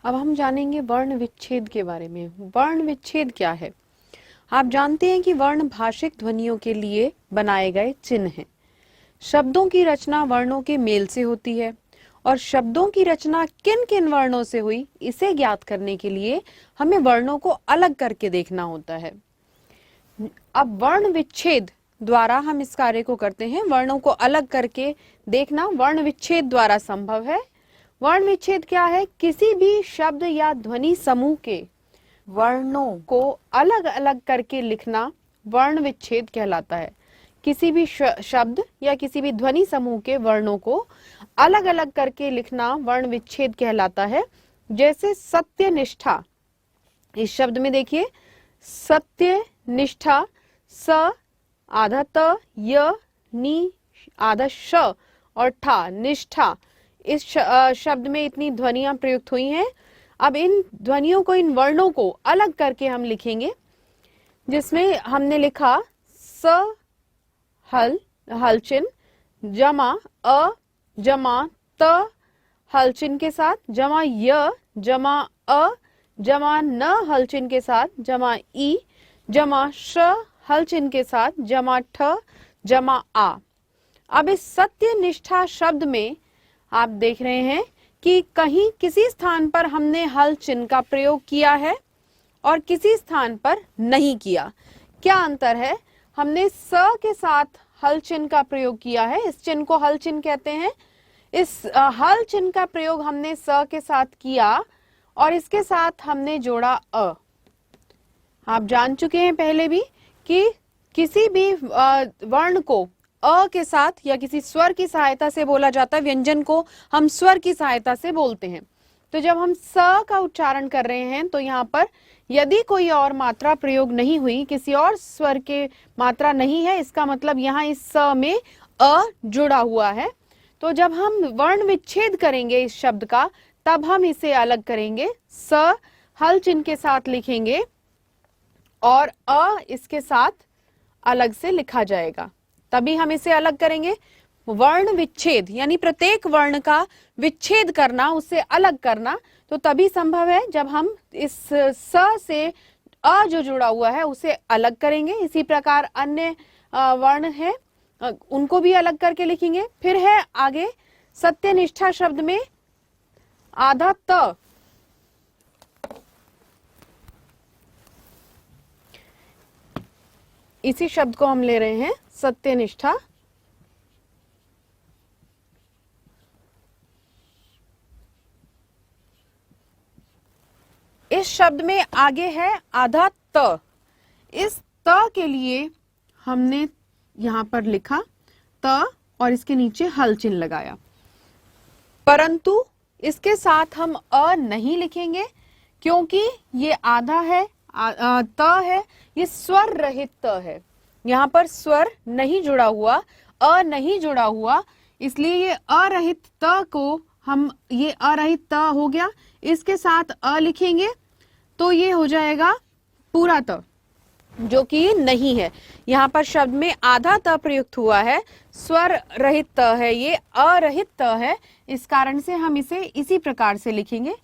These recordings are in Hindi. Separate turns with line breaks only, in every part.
अब हम जानेंगे वर्ण विच्छेद के बारे में। वर्ण विच्छेद क्या है? आप जानते हैं कि वर्ण भाषिक ध्वनियों के लिए बनाए गए चिन्ह हैं। शब्दों की रचना वर्णों के मेल से होती है और शब्दों की रचना किन किन वर्णों से हुई इसे ज्ञात करने के लिए हमें वर्णों को अलग करके देखना होता है। अब वर्ण विच्छेद द्वारा हम इस कार्य को करते हैं। वर्णों को अलग करके देखना वर्ण विच्छेद द्वारा संभव है। वर्ण विच्छेद क्या है? किसी भी शब्द या ध्वनि समूह के वर्णों को अलग अलग करके लिखना वर्ण विच्छेद कहलाता है। किसी भी शब्द या किसी भी ध्वनि समूह के वर्णों को अलग अलग करके लिखना वर्ण विच्छेद कहलाता है। जैसे सत्यनिष्ठा, इस शब्द में देखिए सत्यनिष्ठा, स आधा त, य नी आधा श और ठा, निष्ठा, इस शब्द में इतनी ध्वनियां प्रयुक्त हुई हैं। अब इन ध्वनियों को, इन वर्णों को अलग करके हम लिखेंगे, जिसमें हमने लिखा स हलचिन जमा अ जमा त हलचिन के साथ जमा य जमा अ जमा न हलचिन के साथ जमा ई जमा श हलचिन के साथ जमा ठ जमा आ। अब इस सत्यनिष्ठा शब्द में आप देख रहे हैं कि कहीं किसी स्थान पर हमने हल चिन्ह का प्रयोग किया है और किसी स्थान पर नहीं किया। क्या अंतर है? हमने स के साथ हल चिन्ह का प्रयोग किया है, इस चिन्ह को हल चिन्ह कहते हैं। इस हल चिन्ह का प्रयोग हमने स के साथ किया और इसके साथ हमने जोड़ा अ। आप जान चुके हैं पहले भी कि किसी भी वर्ण को अ के साथ या किसी स्वर की सहायता से बोला जाता है। व्यंजन को हम स्वर की सहायता से बोलते हैं। तो जब हम स का उच्चारण कर रहे हैं तो यहाँ पर यदि कोई और मात्रा प्रयोग नहीं हुई, किसी और स्वर के मात्रा नहीं है, इसका मतलब यहाँ इस स में अ जुड़ा हुआ है। तो जब हम वर्ण विच्छेद करेंगे इस शब्द का, तब हम इसे अलग करेंगे। स हल चिन्ह के साथ लिखेंगे और अ इसके साथ अलग से लिखा जाएगा, तभी हम इसे अलग करेंगे। वर्ण विच्छेद यानी प्रत्येक वर्ण का विच्छेद करना, उसे अलग करना, तो तभी संभव है जब हम इस स से अ जो जुड़ा हुआ है उसे अलग करेंगे। इसी प्रकार अन्य वर्ण है उनको भी अलग करके लिखेंगे। फिर है आगे सत्यनिष्ठा शब्द में आधा त, इसी शब्द को हम ले रहे हैं सत्यनिष्ठा। इस शब्द में आगे है आधा त। इस त के लिए हमने यहां पर लिखा त और इसके नीचे हल चिन्ह लगाया, परंतु इसके साथ हम अ नहीं लिखेंगे क्योंकि ये आधा है, त है, ये स्वर रहित त है। यहाँ पर स्वर नहीं जुड़ा हुआ, अ नहीं जुड़ा हुआ, इसलिए ये अरहित त को हम, ये अरहित त हो गया, इसके साथ अ लिखेंगे तो ये हो जाएगा पूरा त, जो कि नहीं है। यहाँ पर शब्द में आधा त प्रयुक्त हुआ है, स्वर रहित त है, ये अरहित त है, इस कारण से हम इसे इसी प्रकार से लिखेंगे।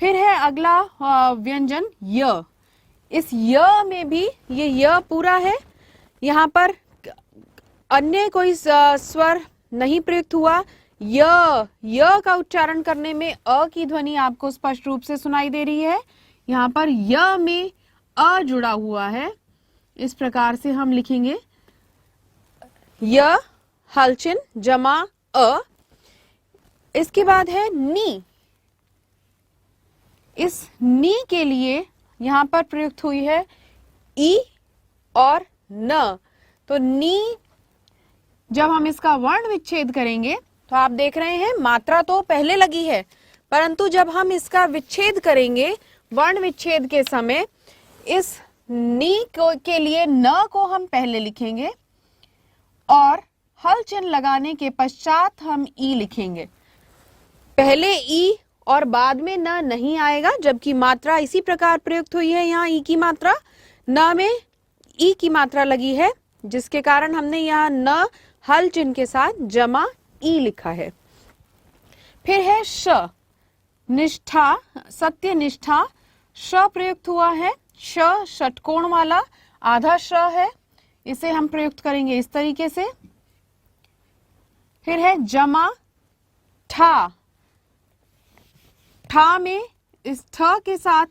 फिर है अगला व्यंजन य। इस य में भी ये य पूरा है, यहाँ पर अन्य कोई स्वर नहीं प्रयुक्त हुआ। य का उच्चारण करने में अ की ध्वनि आपको स्पष्ट रूप से सुनाई दे रही है। यहाँ पर य में अ जुड़ा हुआ है, इस प्रकार से हम लिखेंगे य हलचिन जमा अ। इसके बाद है नी। इस नी के लिए यहाँ पर प्रयुक्त हुई है ई और न। तो नी, जब हम इसका वर्ण विच्छेद करेंगे तो आप देख रहे हैं मात्रा तो पहले लगी है, परंतु जब हम इसका विच्छेद करेंगे वर्ण विच्छेद के समय, इस नी के लिए न को हम पहले लिखेंगे और हल चिन्ह लगाने के पश्चात हम ई लिखेंगे। पहले ई और बाद में न नहीं आएगा, जबकि मात्रा इसी प्रकार प्रयुक्त हुई है। यहाँ ई की मात्रा, न में ई की मात्रा लगी है, जिसके कारण हमने यहाँ न हल चिन्ह के साथ जमा ई लिखा है। फिर है श। निष्ठा, सत्य निष्ठा, श प्रयुक्त हुआ है, श षटकोण वाला आधा श है, इसे हम प्रयुक्त करेंगे इस तरीके से। फिर है जमा ठा, ठा में इस ठ के साथ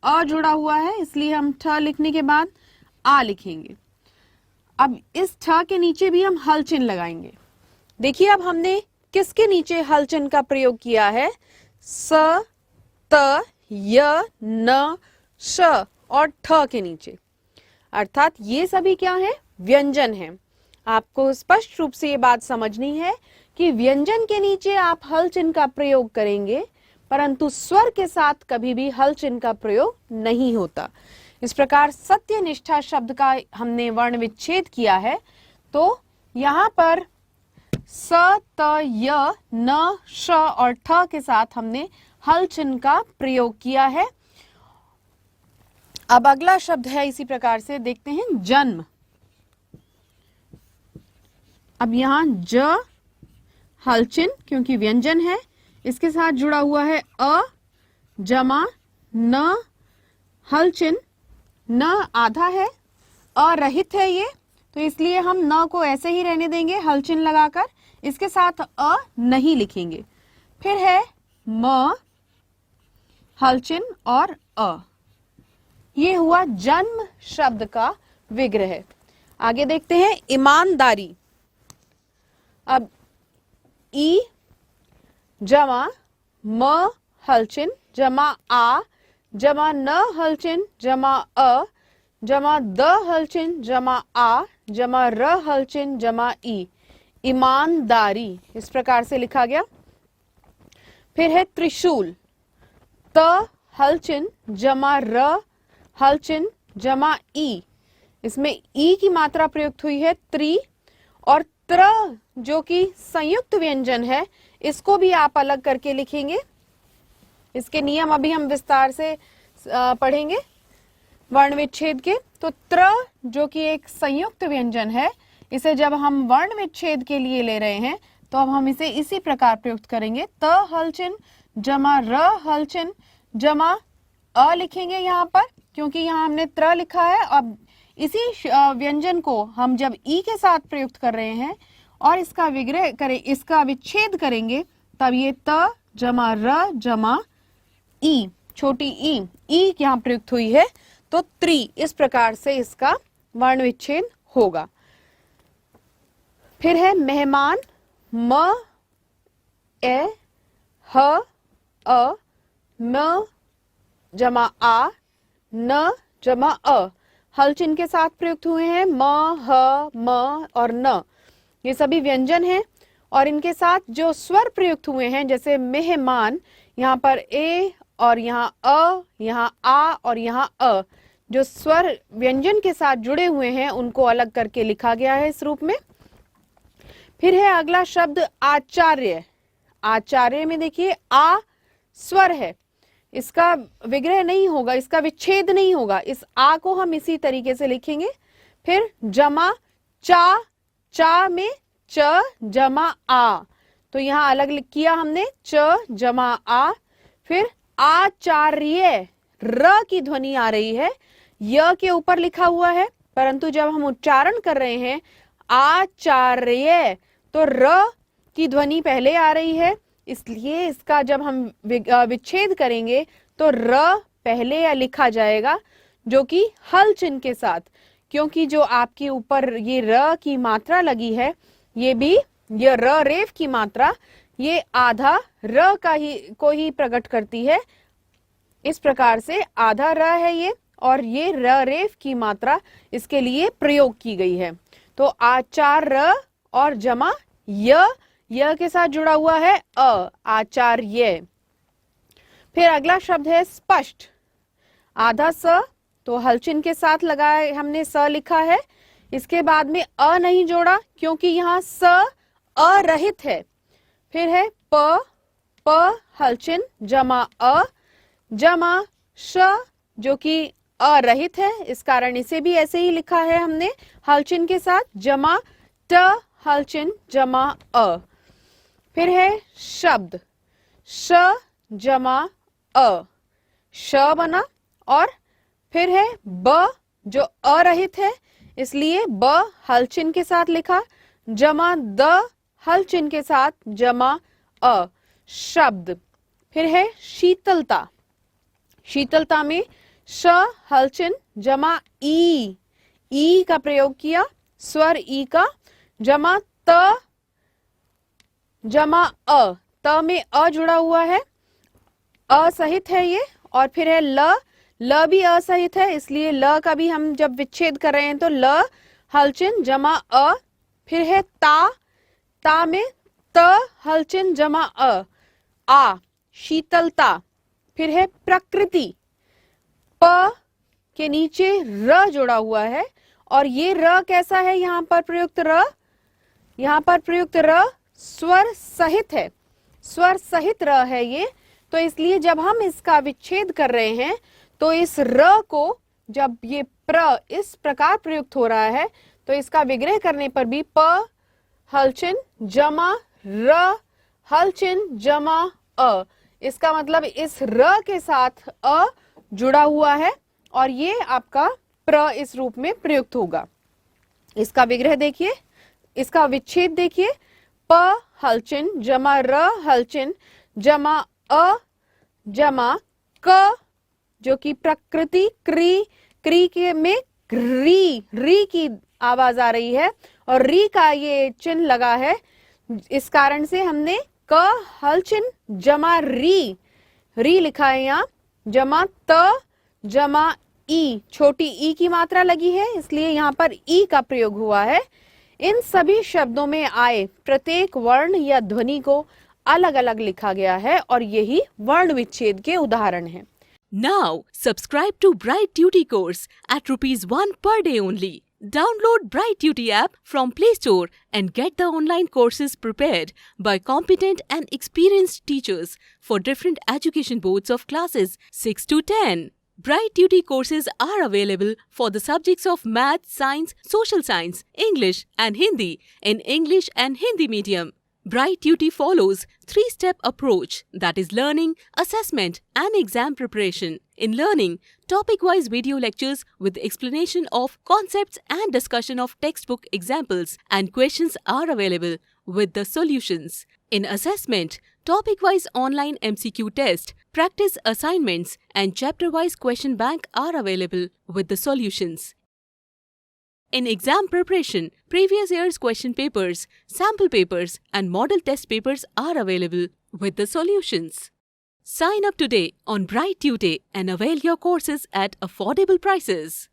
अ जुड़ा हुआ है, इसलिए हम ठ लिखने के बाद आ लिखेंगे। अब इस ठ के नीचे भी हम हल चिन्ह लगाएंगे। देखिए अब हमने किसके नीचे हल चिन्ह का प्रयोग किया है, स, त, य, न, श और ठ के नीचे, अर्थात ये सभी क्या है, व्यंजन हैं। आपको स्पष्ट रूप से ये बात समझनी है कि व्यंजन के नीचे आप हल चिन्ह का प्रयोग करेंगे, परंतु स्वर के साथ कभी भी हल चिन्ह का प्रयोग नहीं होता। इस प्रकार सत्य निष्ठा शब्द का हमने वर्ण विच्छेद किया है, तो यहाँ पर स, त, य, न, श और ठ के साथ हमने हल चिन्ह का प्रयोग किया है। अब अगला शब्द है इसी प्रकार से, देखते हैं जन्म। अब यहां ज हल चिन्ह क्योंकि व्यंजन है, इसके साथ जुड़ा हुआ है अ जमा न हल चिन्ह, न आधा है, अरहित है ये, तो इसलिए हम न को ऐसे ही रहने देंगे हल चिन्ह लगाकर, इसके साथ अ नहीं लिखेंगे। फिर है म हल चिन्ह और अ, ये हुआ जन्म शब्द का विग्रह। आगे देखते हैं ईमानदारी। अब ई जमा म हल चिन्ह जमा आ जमा न हल चिन्ह जमा अ जमा द हल चिन्ह जमा आ जमा र हल चिन्ह जमा ई, ईमानदारी इस प्रकार से लिखा गया। फिर है त्रिशूल, त हल चिन्ह जमा र हल चिन्ह जमा ई, इसमें ई की मात्रा प्रयुक्त हुई है त्रि, और त्र जो कि संयुक्त व्यंजन है, इसको भी आप अलग करके लिखेंगे। इसके नियम अभी हम विस्तार से पढ़ेंगे वर्ण विच्छेद के। तो त्र जो कि एक संयुक्त व्यंजन है, इसे जब हम वर्ण विच्छेद के लिए ले रहे हैं तो अब हम इसे इसी प्रकार प्रयुक्त करेंगे, त हल चिन्ह जमा र हल चिन्ह जमा अ लिखेंगे यहाँ पर, क्योंकि यहाँ हमने त्र लिखा है। अब इसी व्यंजन को हम जब ई के साथ प्रयुक्त कर रहे हैं और इसका विग्रह करें, इसका विच्छेद करेंगे, तब ये त जमा र जमा ई, छोटी ई यहाँ प्रयुक्त हुई है, तो त्रि, इस प्रकार से इसका वर्ण विच्छेद होगा। फिर है मेहमान, म ए ह अ म जमा आ न जमा अ, हल चिन्ह के साथ प्रयुक्त हुए हैं, म ह म और न, ये सभी व्यंजन हैं। और इनके साथ जो स्वर प्रयुक्त हुए हैं, जैसे मेहमान, यहाँ पर ए और यहाँ अ, यहाँ आ और यहाँ अ, जो स्वर व्यंजन के साथ जुड़े हुए हैं उनको अलग करके लिखा गया है इस रूप में। फिर है अगला शब्द आचार्य। आचार्य में देखिए आ स्वर है, इसका विग्रह नहीं होगा, इसका विच्छेद नहीं होगा, इस आ को हम इसी तरीके से लिखेंगे। फिर जमा चा, चा में च जमा आ, तो यहाँ अलग किया हमने, च जमा आ। फिर आचार्य, र की ध्वनि आ रही है, य के ऊपर लिखा हुआ है, परंतु जब हम उच्चारण कर रहे हैं आचार्य, तो र की ध्वनि पहले आ रही है, इसलिए इसका जब हम विच्छेद करेंगे तो र पहले लिखा जाएगा, जो कि हल चिन्ह के साथ, क्योंकि जो आपके ऊपर ये र की मात्रा लगी है, ये भी ये र रेफ की मात्रा, ये आधा र का ही को ही प्रकट करती है। इस प्रकार से आधा र है ये, और ये र रेफ की मात्रा इसके लिए प्रयोग की गई है। तो आचार्य और जमा य के साथ जुड़ा हुआ है अ, आचार्य। फिर अगला शब्द है स्पष्ट। आधा स, तो हल चिन्ह के साथ लगाए हमने स लिखा है, इसके बाद में अ नहीं जोड़ा क्योंकि यहाँ स अरहित है। फिर है प हल चिन्ह जमा अ जमा श, जो कि अरहित है, इस कारण इसे भी ऐसे ही लिखा है हमने हल चिन्ह के साथ, जमा ट हल चिन्ह जमा अ। फिर है शब्द, श जमा अ, श बना, और फिर है ब जो अरहित है, इसलिए ब हल चिन्ह के साथ लिखा, जमा द हल चिन्ह के साथ जमा अ, शब्द। फिर है शीतलता, शीतलता में श हल चिन्ह जमा ई का प्रयोग किया, स्वर ई का, जमा त जमा अ, त में अ जुड़ा हुआ है, असहित है ये, और फिर है ल भी असहित है, इसलिए ल का भी हम जब विच्छेद कर रहे हैं तो ल हलचिन जमा अ, फिर है ता में त हलचिन जमा आ, शीतलता। फिर है प्रकृति, प के नीचे र जुड़ा हुआ है, और ये र कैसा है, यहाँ पर प्रयुक्त र, यहाँ पर प्रयुक्त र स्वर सहित है, स्वर सहित र है ये, तो इसलिए जब हम इसका विच्छेद कर रहे हैं तो इस र को जब ये प्र इस प्रकार प्रयुक्त हो रहा है तो इसका विग्रह करने पर भी प हलचिन जमा र हलचिन जमा अ, इसका मतलब इस र के साथ अ जुड़ा हुआ है और ये आपका प्र इस रूप में प्रयुक्त होगा। इसका विग्रह देखिए, इसका विच्छेद देखिए, प हलचिन जमा र हलचिन जमा अ जमा क, जो कि प्रकृति क्री के में री की आवाज आ रही है और री का ये चिन्ह लगा है, इस कारण से हमने क हल चिन्ह जमा री लिखा है यहाँ, जमा त जमा ई, छोटी ई की मात्रा लगी है इसलिए यहाँ पर ई का प्रयोग हुआ है। इन सभी शब्दों में आए प्रत्येक वर्ण या ध्वनि को अलग अलग लिखा गया है और यही वर्ण विच्छेद के उदाहरण हैं।
Now, subscribe to Bright Duty course at ₹1 per day only. Download Bright Duty app from Play Store and get the online courses prepared by competent and experienced teachers for different education boards of classes 6 to 10. Bright Duty courses are available for the subjects of Math, Science, Social Science, English and Hindi in English and Hindi medium. Bright Duty follows 3-step approach, that is learning, assessment and exam preparation. In learning, topic-wise video lectures with explanation of concepts and discussion of textbook examples and questions are available with the solutions. In assessment, topic-wise online MCQ test, practice assignments and chapter-wise question bank are available with the solutions. In exam preparation, previous year's question papers, sample papers and model test papers are available with the solutions. Sign up today on Bright Tutor and avail your courses at affordable prices.